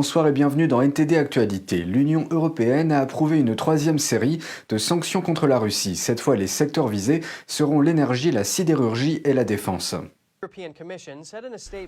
Bonsoir et bienvenue dans NTD Actualité. L'Union européenne a approuvé une troisième série de sanctions contre la Russie. Cette fois, les secteurs visés seront l'énergie, la sidérurgie et la défense.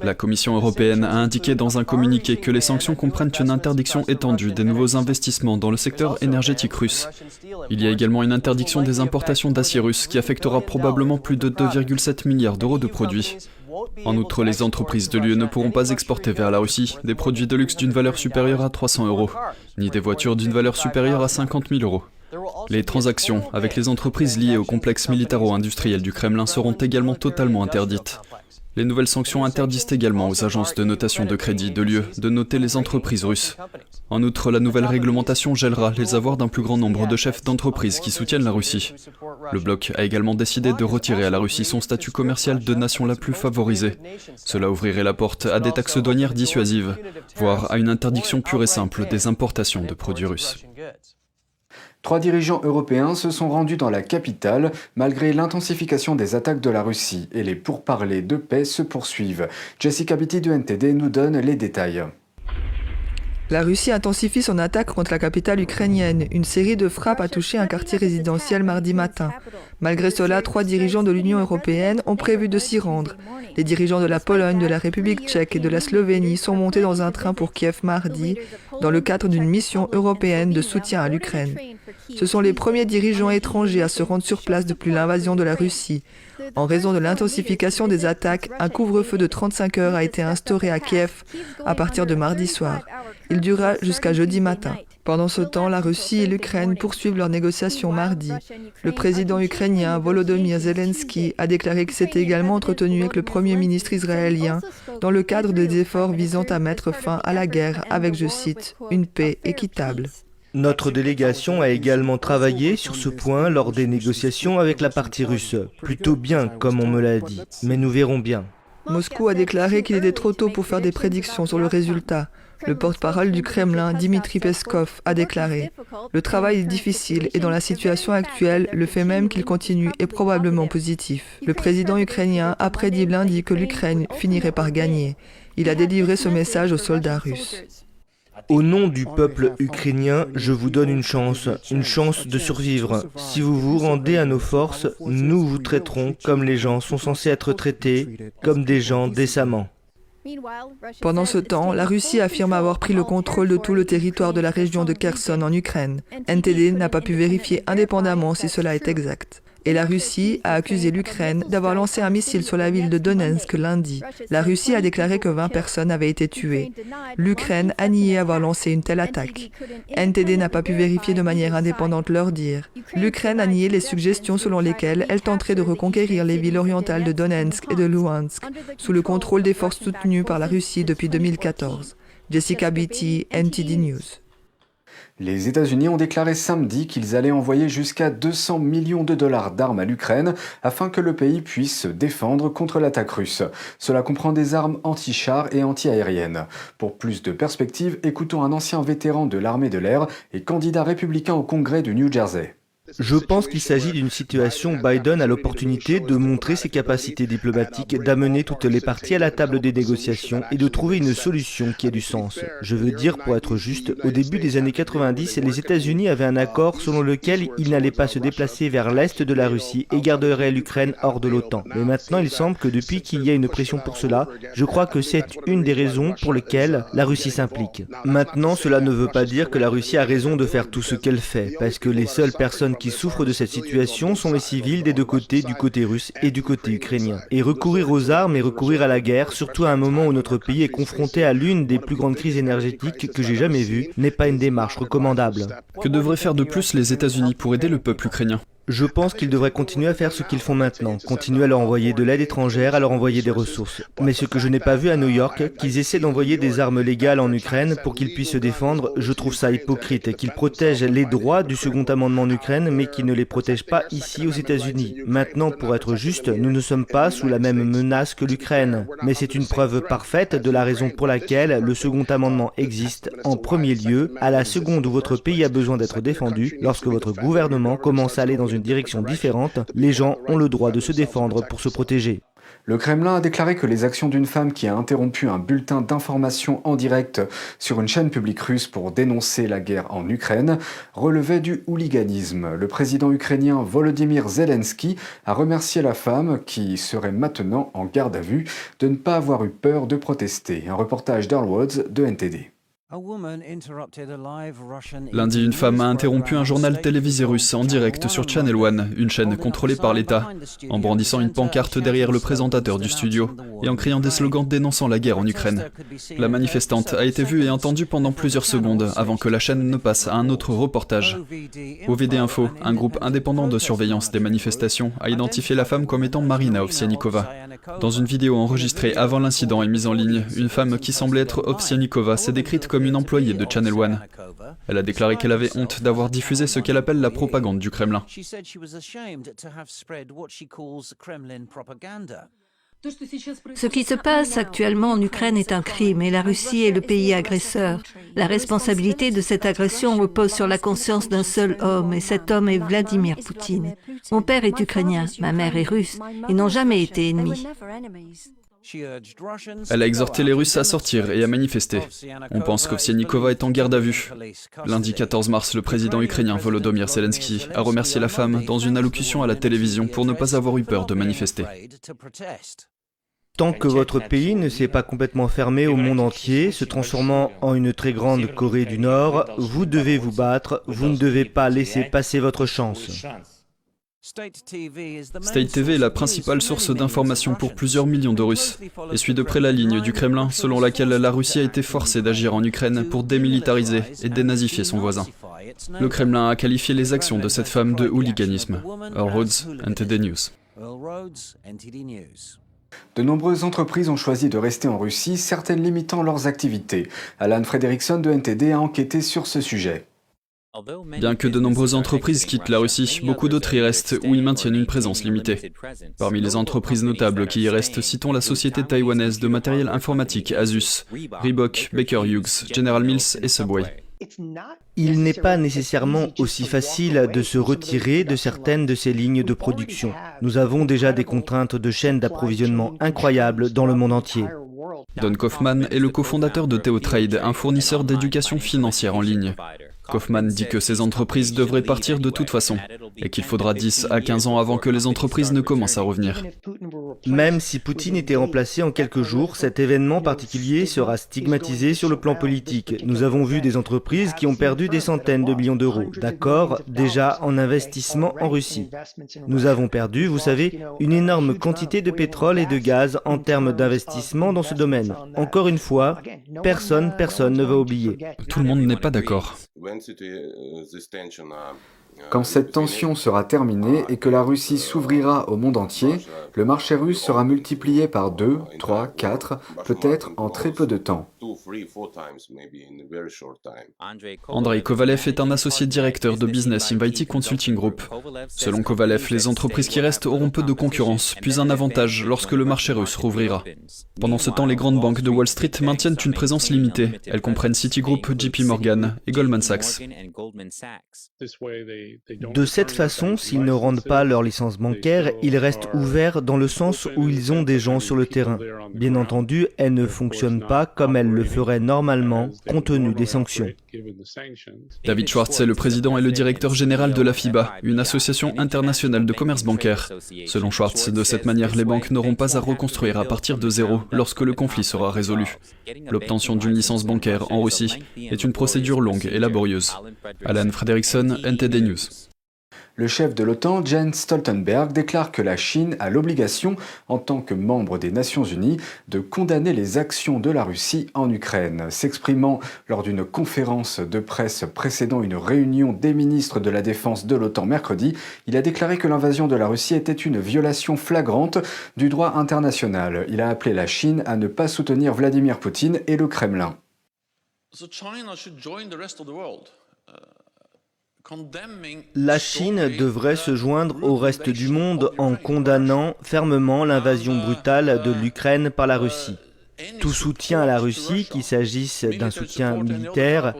La Commission européenne a indiqué dans un communiqué que les sanctions comprennent une interdiction étendue des nouveaux investissements dans le secteur énergétique russe. Il y a également une interdiction des importations d'acier russe qui affectera probablement plus de 2,7 milliards d'euros de produits. En outre, les entreprises de l'UE ne pourront pas exporter vers la Russie des produits de luxe d'une valeur supérieure à 300 euros, ni des voitures d'une valeur supérieure à 50 000 euros. Les transactions avec les entreprises liées au complexe militaro-industriel du Kremlin seront également totalement interdites. Les nouvelles sanctions interdisent également aux agences de notation de crédit de l'UE de noter les entreprises russes. En outre, la nouvelle réglementation gèlera les avoirs d'un plus grand nombre de chefs d'entreprises qui soutiennent la Russie. Le bloc a également décidé de retirer à la Russie son statut commercial de nation la plus favorisée. Cela ouvrirait la porte à des taxes douanières dissuasives, voire à une interdiction pure et simple des importations de produits russes. 3 dirigeants européens se sont rendus dans la capitale malgré l'intensification des attaques de la Russie et les pourparlers de paix se poursuivent. Jessica Beatty de NTD nous donne les détails. La Russie intensifie son attaque contre la capitale ukrainienne. Une série de frappes a touché un quartier résidentiel mardi matin. Malgré cela, 3 dirigeants de l'Union européenne ont prévu de s'y rendre. Les dirigeants de la Pologne, de la République tchèque et de la Slovénie sont montés dans un train pour Kiev mardi, dans le cadre d'une mission européenne de soutien à l'Ukraine. Ce sont les premiers dirigeants étrangers à se rendre sur place depuis l'invasion de la Russie. En raison de l'intensification des attaques, un couvre-feu de 35 heures a été instauré à Kiev à partir de mardi soir. Il durera jusqu'à jeudi matin. Pendant ce temps, la Russie et l'Ukraine poursuivent leurs négociations mardi. Le président ukrainien Volodymyr Zelensky a déclaré qu'il s'était également entretenu avec le premier ministre israélien dans le cadre des efforts visant à mettre fin à la guerre avec, je cite, « une paix équitable ». Notre délégation a également travaillé sur ce point lors des négociations avec la partie russe. Plutôt bien, comme on me l'a dit, mais nous verrons bien. Moscou a déclaré qu'il était trop tôt pour faire des prédictions sur le résultat. Le porte-parole du Kremlin, Dmitry Peskov, a déclaré « Le travail est difficile et dans la situation actuelle, le fait même qu'il continue est probablement positif. » Le président ukrainien a prédit lundi que l'Ukraine finirait par gagner. Il a délivré ce message aux soldats russes. Au nom du peuple ukrainien, je vous donne une chance de survivre. Si vous vous rendez à nos forces, nous vous traiterons comme les gens sont censés être traités, comme des gens décemment. Pendant ce temps, la Russie affirme avoir pris le contrôle de tout le territoire de la région de Kherson en Ukraine. NTD n'a pas pu vérifier indépendamment si cela est exact. Et la Russie a accusé l'Ukraine d'avoir lancé un missile sur la ville de Donetsk lundi. La Russie a déclaré que 20 personnes avaient été tuées. L'Ukraine a nié avoir lancé une telle attaque. NTD n'a pas pu vérifier de manière indépendante leur dire. L'Ukraine a nié les suggestions selon lesquelles elle tenterait de reconquérir les villes orientales de Donetsk et de Luhansk, sous le contrôle des forces soutenues par la Russie depuis 2014. Jessica Beatty, NTD News. Les États-Unis ont déclaré samedi qu'ils allaient envoyer jusqu'à 200 millions de dollars d'armes à l'Ukraine afin que le pays puisse se défendre contre l'attaque russe. Cela comprend des armes anti-chars et anti-aériennes. Pour plus de perspectives, écoutons un ancien vétéran de l'armée de l'air et candidat républicain au Congrès du New Jersey. Je pense qu'il s'agit d'une situation où Biden a l'opportunité de montrer ses capacités diplomatiques, d'amener toutes les parties à la table des négociations et de trouver une solution qui ait du sens. Je veux dire, pour être juste, au début des années 90, les États-Unis avaient un accord selon lequel ils n'allaient pas se déplacer vers l'est de la Russie et garderaient l'Ukraine hors de l'OTAN. Mais maintenant, il semble que depuis qu'il y a une pression pour cela, je crois que c'est une des raisons pour lesquelles la Russie s'implique. Maintenant, cela ne veut pas dire que la Russie a raison de faire tout ce qu'elle fait, parce que les seules personnes qui souffrent de cette situation sont les civils des deux côtés, du côté russe et du côté ukrainien. Et recourir aux armes et recourir à la guerre, surtout à un moment où notre pays est confronté à l'une des plus grandes crises énergétiques que j'ai jamais vues, n'est pas une démarche recommandable. Que devraient faire de plus les États-Unis pour aider le peuple ukrainien ? Je pense qu'ils devraient continuer à faire ce qu'ils font maintenant, continuer à leur envoyer de l'aide étrangère, à leur envoyer des ressources. Mais ce que je n'ai pas vu à New York, qu'ils essaient d'envoyer des armes légales en Ukraine pour qu'ils puissent se défendre, je trouve ça hypocrite, et qu'ils protègent les droits du second amendement en Ukraine, mais qu'ils ne les protègent pas ici aux États-Unis. Maintenant, pour être juste, nous ne sommes pas sous la même menace que l'Ukraine, mais c'est une preuve parfaite de la raison pour laquelle le second amendement existe, en premier lieu, à la seconde où votre pays a besoin d'être défendu, lorsque votre gouvernement commence à aller dans une direction différente, les gens ont le droit de se défendre pour se protéger. Le Kremlin a déclaré que les actions d'une femme qui a interrompu un bulletin d'information en direct sur une chaîne publique russe pour dénoncer la guerre en Ukraine relevaient du hooliganisme. Le président ukrainien Volodymyr Zelensky a remercié la femme, qui serait maintenant en garde à vue, de ne pas avoir eu peur de protester. Un reportage d'Earl Woods de NTD. Lundi, une femme a interrompu un journal télévisé russe en direct sur Channel One, une chaîne contrôlée par l'État, en brandissant une pancarte derrière le présentateur du studio et en criant des slogans dénonçant la guerre en Ukraine. La manifestante a été vue et entendue pendant plusieurs secondes avant que la chaîne ne passe à un autre reportage. OVD Info, un groupe indépendant de surveillance des manifestations, a identifié la femme comme étant Marina Ovsiannikova. Dans une vidéo enregistrée avant l'incident et mise en ligne, une femme qui semblait être Ovsiannikova s'est décrite comme une employée de Channel One. Elle a déclaré qu'elle avait honte d'avoir diffusé ce qu'elle appelle la propagande du Kremlin. Ce qui se passe actuellement en Ukraine est un crime et la Russie est le pays agresseur. La responsabilité de cette agression repose sur la conscience d'un seul homme et cet homme est Vladimir Poutine. Mon père est ukrainien, ma mère est russe. Ils n'ont jamais été ennemis. Elle a exhorté les Russes à sortir et à manifester. On pense qu'Ovsiannikova est en garde à vue. Lundi 14 mars, le président ukrainien Volodymyr Zelensky a remercié la femme dans une allocution à la télévision pour ne pas avoir eu peur de manifester. Tant que votre pays ne s'est pas complètement fermé au monde entier, se transformant en une très grande Corée du Nord, vous devez vous battre, vous ne devez pas laisser passer votre chance. State TV est la principale source d'information pour plusieurs millions de Russes et suit de près la ligne du Kremlin selon laquelle la Russie a été forcée d'agir en Ukraine pour démilitariser et dénazifier son voisin. Le Kremlin a qualifié les actions de cette femme de hooliganisme. Earl Woods, NTD News. De nombreuses entreprises ont choisi de rester en Russie, certaines limitant leurs activités. Alan Fredrickson de NTD a enquêté sur ce sujet. Bien que de nombreuses entreprises quittent la Russie, beaucoup d'autres y restent ou y maintiennent une présence limitée. Parmi les entreprises notables qui y restent, citons la société taïwanaise de matériel informatique Asus, Reebok, Baker Hughes, General Mills et Subway. Il n'est pas nécessairement aussi facile de se retirer de certaines de ces lignes de production. Nous avons déjà des contraintes de chaînes d'approvisionnement incroyables dans le monde entier. Don Kaufman est le cofondateur de TheoTrade, un fournisseur d'éducation financière en ligne. Kaufman dit que ces entreprises devraient partir de toute façon et qu'il faudra 10 à 15 ans avant que les entreprises ne commencent à revenir. Même si Poutine était remplacé en quelques jours, cet événement particulier sera stigmatisé sur le plan politique. Nous avons vu des entreprises qui ont perdu des centaines de millions d'euros, d'accord, déjà en investissement en Russie. Nous avons perdu, vous savez, une énorme quantité de pétrole et de gaz en termes d'investissement dans ce domaine. Encore une fois, personne ne va oublier. Tout le monde n'est pas d'accord. Quand cette tension sera terminée et que la Russie s'ouvrira au monde entier, le marché russe sera multiplié par 2, 3, 4, peut-être en très peu de temps. Andrei Kovalev est un associé directeur de Business Invity Consulting Group. Selon Kovalev, les entreprises qui restent auront peu de concurrence, puis un avantage lorsque le marché russe rouvrira. Pendant ce temps, les grandes banques de Wall Street maintiennent une présence limitée. Elles comprennent Citigroup, JP Morgan et Goldman Sachs. De cette façon, s'ils ne rendent pas leur licence bancaire, ils restent ouverts dans le sens où ils ont des gens sur le terrain. Bien entendu, elles ne fonctionnent pas comme elles le feraient normalement, compte tenu des sanctions. David Schwartz est le président et le directeur général de la FIBA, une association internationale de commerce bancaire. Selon Schwartz, de cette manière, les banques n'auront pas à reconstruire à partir de zéro lorsque le conflit sera résolu. L'obtention d'une licence bancaire en Russie est une procédure longue et laborieuse. Alan Fredrickson, NTD News. Le chef de l'OTAN, Jens Stoltenberg, déclare que la Chine a l'obligation, en tant que membre des Nations Unies, de condamner les actions de la Russie en Ukraine. S'exprimant lors d'une conférence de presse précédant une réunion des ministres de la Défense de l'OTAN mercredi, il a déclaré que l'invasion de la Russie était une violation flagrante du droit international. Il a appelé la Chine à ne pas soutenir Vladimir Poutine et le Kremlin. La Chine devrait se joindre au reste du monde en condamnant fermement l'invasion brutale de l'Ukraine par la Russie. Tout soutien à la Russie, qu'il s'agisse d'un soutien militaire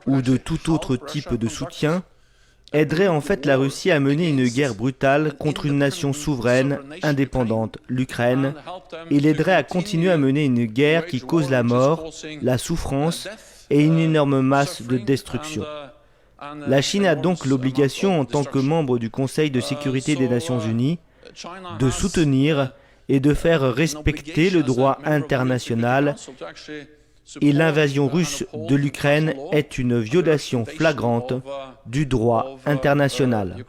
ou de tout autre type de soutien, aiderait en fait la Russie à mener une guerre brutale contre une nation souveraine, indépendante, l'Ukraine, et l'aiderait à continuer à mener une guerre qui cause la mort, la souffrance et une énorme masse de destruction. La Chine a donc l'obligation, en tant que membre du Conseil de sécurité des Nations Unies, de soutenir et de faire respecter le droit international, et l'invasion russe de l'Ukraine est une violation flagrante du droit international.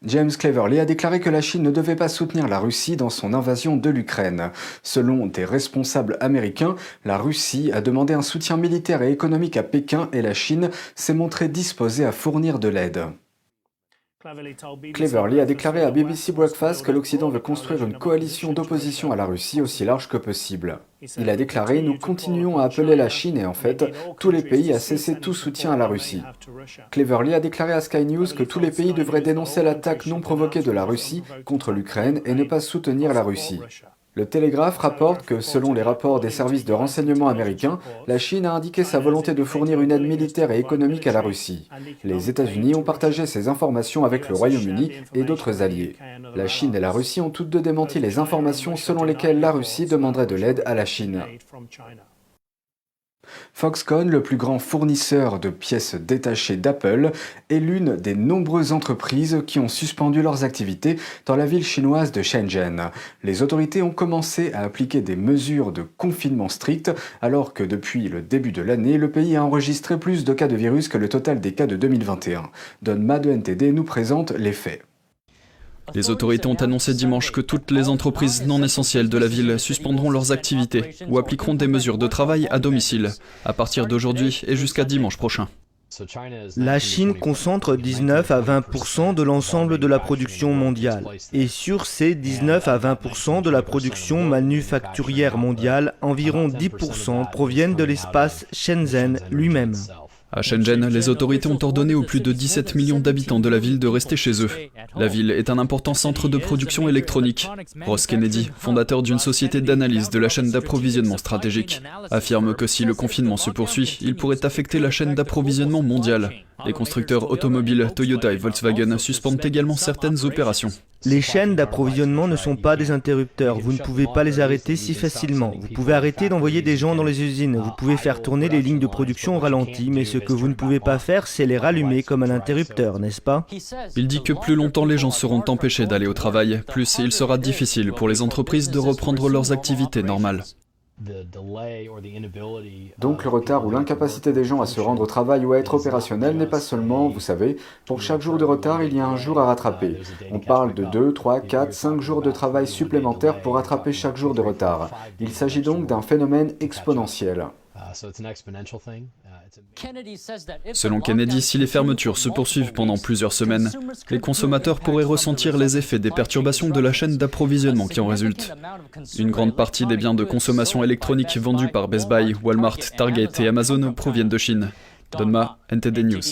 James Cleverly a déclaré que la Chine ne devait pas soutenir la Russie dans son invasion de l'Ukraine. Selon des responsables américains, la Russie a demandé un soutien militaire et économique à Pékin et la Chine s'est montrée disposée à fournir de l'aide. Cleverly a déclaré à BBC Breakfast que l'Occident veut construire une coalition d'opposition à la Russie aussi large que possible. Il a déclaré « Nous continuons à appeler la Chine et en fait, tous les pays à cesser tout soutien à la Russie ». Cleverly a déclaré à Sky News que tous les pays devraient dénoncer l'attaque non provoquée de la Russie contre l'Ukraine et ne pas soutenir la Russie. Le Télégraphe rapporte que, selon les rapports des services de renseignement américains, la Chine a indiqué sa volonté de fournir une aide militaire et économique à la Russie. Les États-Unis ont partagé ces informations avec le Royaume-Uni et d'autres alliés. La Chine et la Russie ont toutes deux démenti les informations selon lesquelles la Russie demanderait de l'aide à la Chine. Foxconn, le plus grand fournisseur de pièces détachées d'Apple, est l'une des nombreuses entreprises qui ont suspendu leurs activités dans la ville chinoise de Shenzhen. Les autorités ont commencé à appliquer des mesures de confinement strictes, alors que depuis le début de l'année, le pays a enregistré plus de cas de virus que le total des cas de 2021. Donma de NTD nous présente les faits. Les autorités ont annoncé dimanche que toutes les entreprises non essentielles de la ville suspendront leurs activités ou appliqueront des mesures de travail à domicile à partir d'aujourd'hui et jusqu'à dimanche prochain. La Chine concentre 19 à 20% de l'ensemble de la production mondiale. Et sur ces 19 à 20% de la production manufacturière mondiale, environ 10% proviennent de l'espace Shenzhen lui-même. À Shenzhen, les autorités ont ordonné aux plus de 17 millions d'habitants de la ville de rester chez eux. La ville est un important centre de production électronique. Ross Kennedy, fondateur d'une société d'analyse de la chaîne d'approvisionnement stratégique, affirme que si le confinement se poursuit, il pourrait affecter la chaîne d'approvisionnement mondiale. Les constructeurs automobiles Toyota et Volkswagen suspendent également certaines opérations. Les chaînes d'approvisionnement ne sont pas des interrupteurs, vous ne pouvez pas les arrêter si facilement. Vous pouvez arrêter d'envoyer des gens dans les usines, vous pouvez faire tourner les lignes de production au ralenti, mais ce que vous ne pouvez pas faire, c'est les rallumer comme un interrupteur, n'est-ce pas? Il dit que plus longtemps les gens seront empêchés d'aller au travail, plus il sera difficile pour les entreprises de reprendre leurs activités normales. Donc le retard ou l'incapacité des gens à se rendre au travail ou à être opérationnels n'est pas seulement, vous savez, pour chaque jour de retard, il y a un jour à rattraper. On parle de 2, 3, 4, 5 jours de travail supplémentaires pour rattraper chaque jour de retard. Il s'agit donc d'un phénomène exponentiel. Selon Kennedy, si les fermetures se poursuivent pendant plusieurs semaines, les consommateurs pourraient ressentir les effets des perturbations de la chaîne d'approvisionnement qui en résultent. Une grande partie des biens de consommation électronique vendus par Best Buy, Walmart, Target et Amazon proviennent de Chine. Donma, NTD News.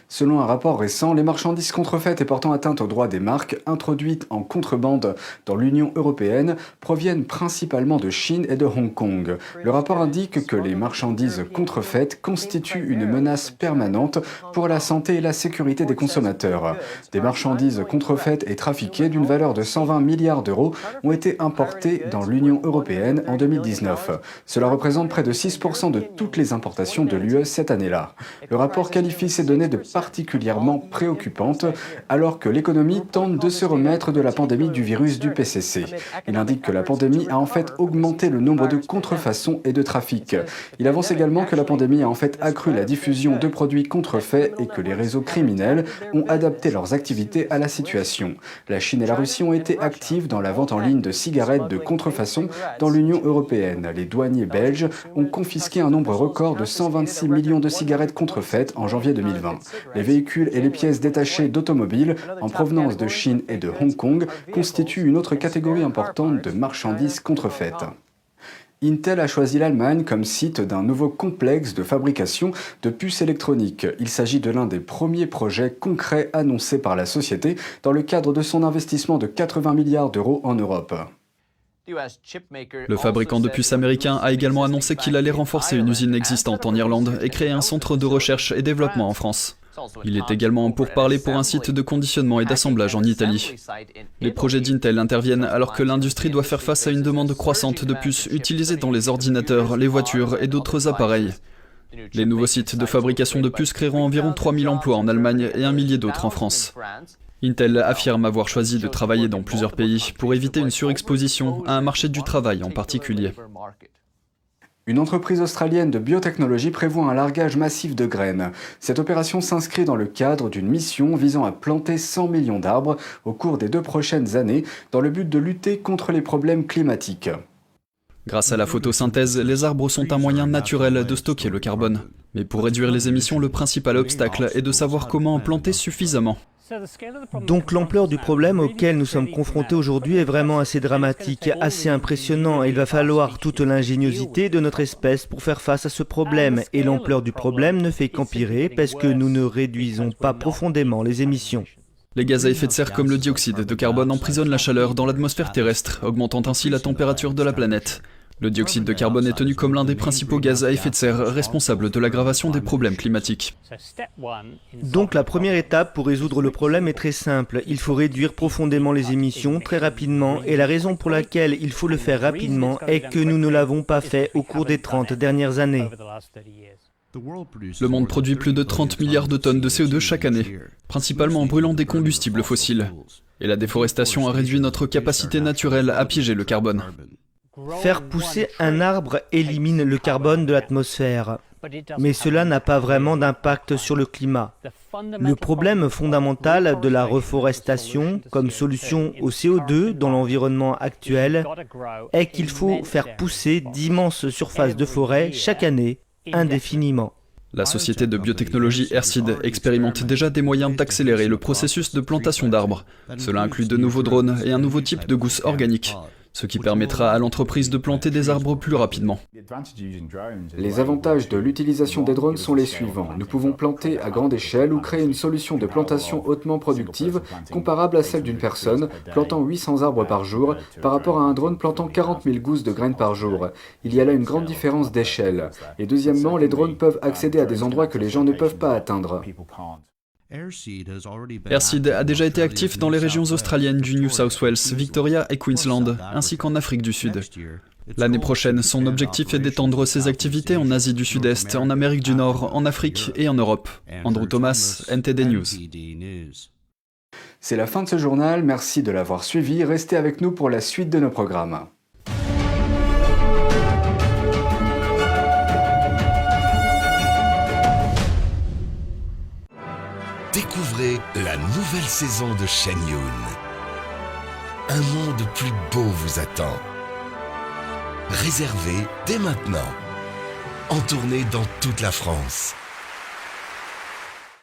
Selon un rapport récent, les marchandises contrefaites et portant atteinte aux droits des marques introduites en contrebande dans l'Union européenne proviennent principalement de Chine et de Hong Kong. Le rapport indique que les marchandises contrefaites constituent une menace permanente pour la santé et la sécurité des consommateurs. Des marchandises contrefaites et trafiquées d'une valeur de 120 milliards d'euros ont été importées dans l'Union européenne en 2019. Cela représente près de 6% de toutes les importations de l'UE cette année-là. Le rapport qualifie ces données de particulièrement préoccupante alors que l'économie tente de se remettre de la pandémie du virus du PCC. Il indique que la pandémie a en fait augmenté le nombre de contrefaçons et de trafics. Il avance également que la pandémie a en fait accru la diffusion de produits contrefaits et que les réseaux criminels ont adapté leurs activités à la situation. La Chine et la Russie ont été actives dans la vente en ligne de cigarettes de contrefaçon dans l'Union européenne. Les douaniers belges ont confisqué un nombre record de 126 millions de cigarettes contrefaites en janvier 2020. Les véhicules et les pièces détachées d'automobiles en provenance de Chine et de Hong Kong constituent une autre catégorie importante de marchandises contrefaites. Intel a choisi l'Allemagne comme site d'un nouveau complexe de fabrication de puces électroniques. Il s'agit de l'un des premiers projets concrets annoncés par la société dans le cadre de son investissement de 80 milliards d'euros en Europe. Le fabricant de puces américain a également annoncé qu'il allait renforcer une usine existante en Irlande et créer un centre de recherche et développement en France. Il est également en pourparlers pour un site de conditionnement et d'assemblage en Italie. Les projets d'Intel interviennent alors que l'industrie doit faire face à une demande croissante de puces utilisées dans les ordinateurs, les voitures et d'autres appareils. Les nouveaux sites de fabrication de puces créeront environ 3000 emplois en Allemagne et 1 millier d'autres en France. Intel affirme avoir choisi de travailler dans plusieurs pays pour éviter une surexposition à un marché du travail en particulier. Une entreprise australienne de biotechnologie prévoit un largage massif de graines. Cette opération s'inscrit dans le cadre d'une mission visant à planter 100 millions d'arbres au cours des 2 prochaines années dans le but de lutter contre les problèmes climatiques. Grâce à la photosynthèse, les arbres sont un moyen naturel de stocker le carbone. Mais pour réduire les émissions, le principal obstacle est de savoir comment en planter suffisamment. Donc l'ampleur du problème auquel nous sommes confrontés aujourd'hui est vraiment assez dramatique, assez impressionnant. Il va falloir toute l'ingéniosité de notre espèce pour faire face à ce problème. Et l'ampleur du problème ne fait qu'empirer parce que nous ne réduisons pas profondément les émissions. Les gaz à effet de serre comme le dioxyde de carbone emprisonnent la chaleur dans l'atmosphère terrestre, augmentant ainsi la température de la planète. Le dioxyde de carbone est tenu comme l'un des principaux gaz à effet de serre responsables de l'aggravation des problèmes climatiques. Donc la première étape pour résoudre le problème est très simple. Il faut réduire profondément les émissions très rapidement et la raison pour laquelle il faut le faire rapidement est que nous ne l'avons pas fait au cours des 30 dernières années. Le monde produit plus de 30 milliards de tonnes de CO2 chaque année, principalement en brûlant des combustibles fossiles. Et la déforestation a réduit notre capacité naturelle à piéger le carbone. Faire pousser un arbre élimine le carbone de l'atmosphère, mais cela n'a pas vraiment d'impact sur le climat. Le problème fondamental de la reforestation comme solution au CO2 dans l'environnement actuel est qu'il faut faire pousser d'immenses surfaces de forêt chaque année, indéfiniment. La société de biotechnologie Airseed expérimente déjà des moyens d'accélérer le processus de plantation d'arbres. Cela inclut de nouveaux drones et un nouveau type de gousse organique, ce qui permettra à l'entreprise de planter des arbres plus rapidement. Les avantages de l'utilisation des drones sont les suivants. Nous pouvons planter à grande échelle ou créer une solution de plantation hautement productive comparable à celle d'une personne plantant 800 arbres par jour par rapport à un drone plantant 40 000 gousses de graines par jour. Il y a là une grande différence d'échelle. Et deuxièmement, les drones peuvent accéder à des endroits que les gens ne peuvent pas atteindre. Airseed a déjà été actif dans les régions australiennes du New South Wales, Victoria et Queensland, ainsi qu'en Afrique du Sud. L'année prochaine, son objectif est d'étendre ses activités en Asie du Sud-Est, en Amérique du Nord, en Afrique et en Europe. Andrew Thomas, NTD News. C'est la fin de ce journal, merci de l'avoir suivi, restez avec nous pour la suite de nos programmes. Découvrez la nouvelle saison de Shen Yun. Un monde plus beau vous attend. Réservé dès maintenant. En tournée dans toute la France.